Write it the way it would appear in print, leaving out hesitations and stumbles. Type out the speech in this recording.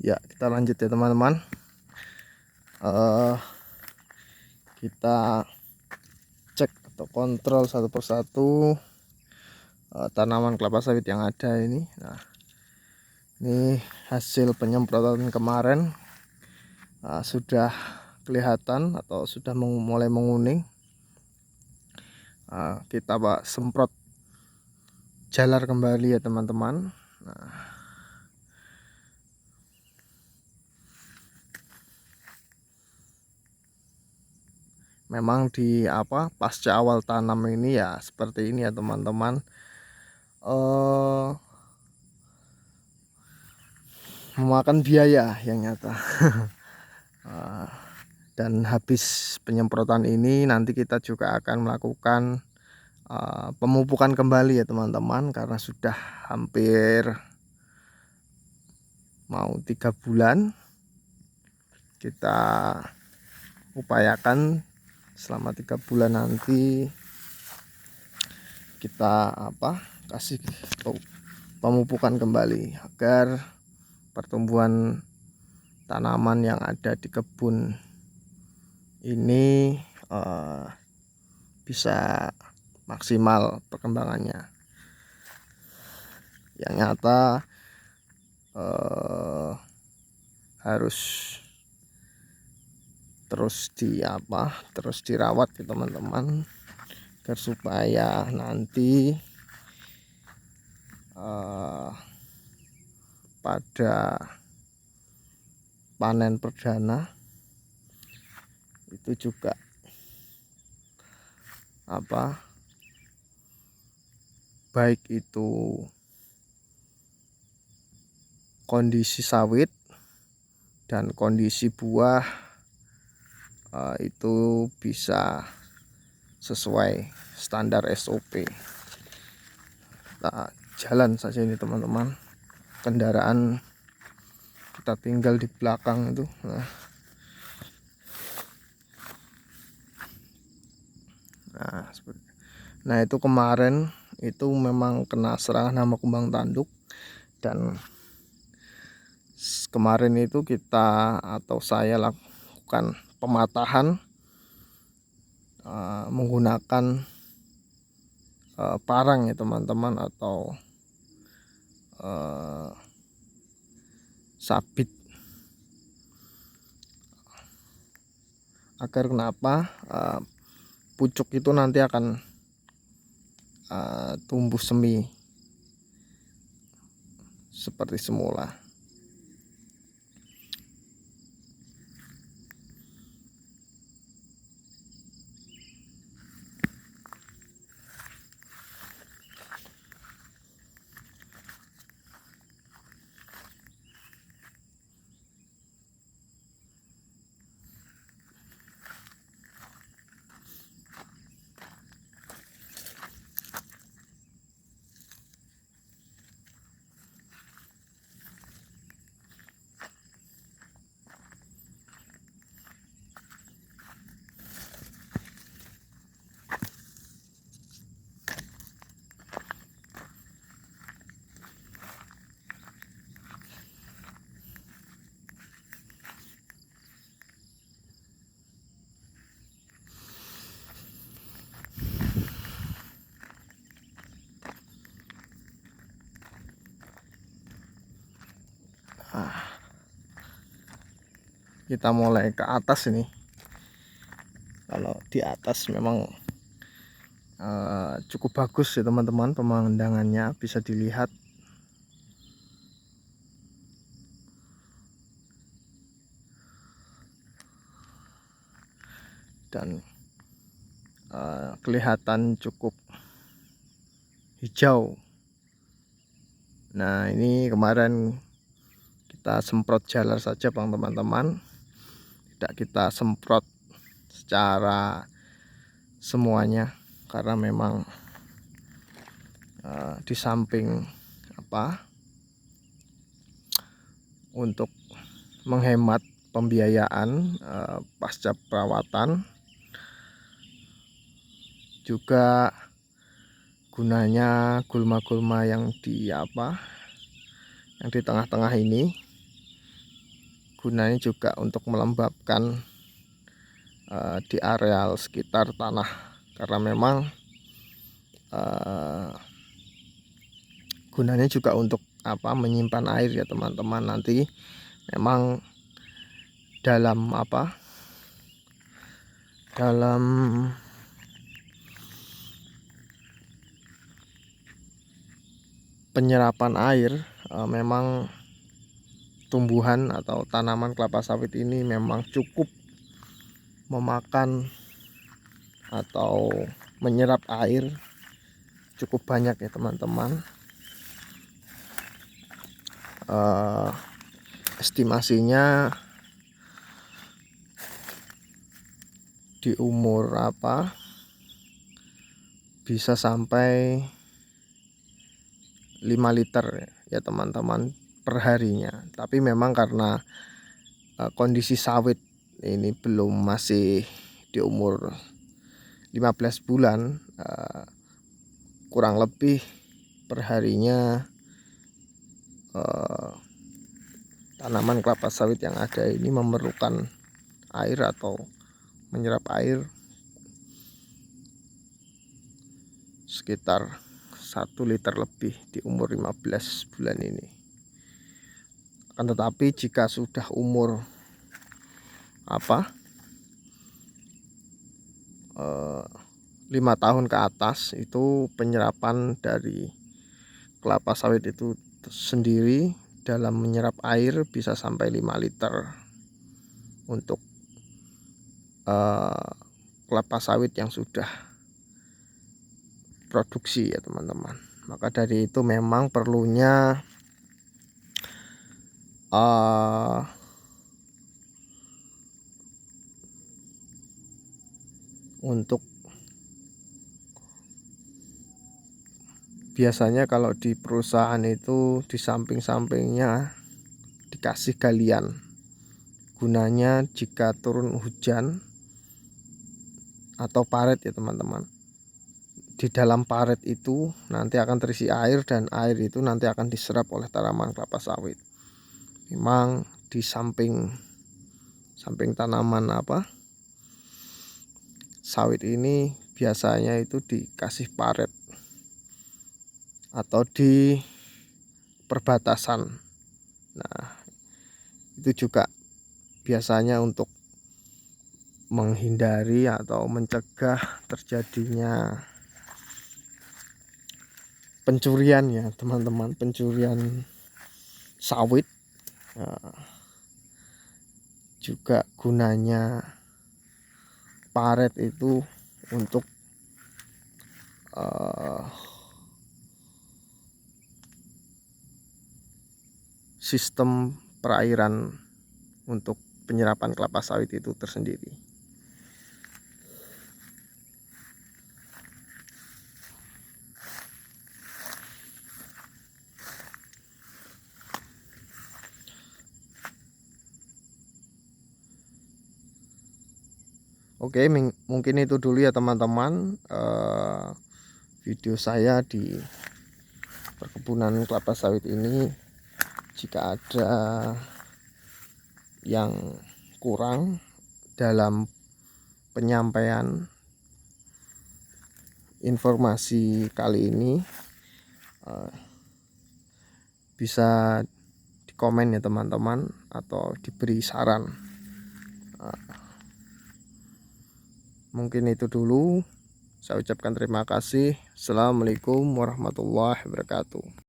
Ya, kita lanjut ya teman-teman. Kita cek atau kontrol satu persatu tanaman kelapa sawit yang ada ini. Nah, ini hasil penyemprotan kemarin sudah kelihatan atau sudah mulai menguning. Kita semprot jalar kembali ya teman-teman. Nah, memang di pasca awal tanam ini ya seperti ini ya teman-teman. Memakan biaya yang nyata. Dan habis penyemprotan ini nanti kita juga akan melakukan pemupukan kembali ya teman-teman, karena sudah hampir mau 3 bulan. Kita upayakan selama 3 bulan nanti kita kasih pemupukan kembali agar pertumbuhan tanaman yang ada di kebun ini bisa maksimal perkembangannya. Yang nyata harus terus dirawat ya teman-teman, agar supaya nanti pada panen perdana itu juga baik itu kondisi sawit dan kondisi buah itu bisa sesuai standar SOP. Nah, jalan saja ini teman-teman, kendaraan kita tinggal di belakang itu. Nah itu kemarin itu memang kena serangan hama kumbang tanduk, dan kemarin itu saya lakukan pematahan menggunakan parang ya teman-teman, atau sabit. Agar kenapa? Pucuk itu nanti akan tumbuh semi seperti semula. Kita mulai ke atas ini. Kalau di atas memang cukup bagus ya teman-teman, pemandangannya bisa dilihat. Dan kelihatan cukup hijau. Nah ini kemarin kita semprot jalar saja bang teman-teman, tidak kita semprot secara semuanya, karena memang di samping untuk menghemat pembiayaan pasca perawatan, juga gunanya gulma-gulma yang di tengah-tengah ini gunanya juga untuk melembabkan di areal sekitar tanah, karena memang gunanya juga untuk menyimpan air ya teman-teman. Nanti memang dalam penyerapan air, memang tumbuhan atau tanaman kelapa sawit ini memang cukup memakan atau menyerap air cukup banyak ya teman-teman. Estimasinya di umur bisa sampai 5 liter ya teman-teman per harinya. Tapi memang karena kondisi sawit ini masih di umur 15 bulan, kurang lebih perharinya tanaman kelapa sawit yang ada ini memerlukan air atau menyerap air sekitar 1 liter lebih di umur 15 bulan ini. Akan tetapi jika sudah umur 5 tahun ke atas, itu penyerapan dari kelapa sawit itu sendiri dalam menyerap air bisa sampai 5 liter untuk kelapa sawit yang sudah produksi ya teman-teman. Maka dari itu memang perlunya untuk biasanya kalau di perusahaan itu di samping-sampingnya dikasih galian, gunanya jika turun hujan atau paret ya teman-teman, di dalam paret itu nanti akan terisi air dan air itu nanti akan diserap oleh tanaman kelapa sawit. Memang di samping tanaman sawit ini biasanya itu dikasih paret atau di perbatasan. Nah, itu juga biasanya untuk menghindari atau mencegah terjadinya pencurian ya teman-teman, pencurian sawit. Juga gunanya paret itu untuk sistem perairan untuk penyerapan kelapa sawit itu tersendiri. Oke, mungkin itu dulu ya teman-teman, video saya di perkebunan kelapa sawit ini. Jika ada yang kurang dalam penyampaian informasi kali ini, bisa dikomen ya teman-teman, atau diberi saran. Mungkin itu dulu, saya ucapkan terima kasih. Assalamualaikum warahmatullahi wabarakatuh.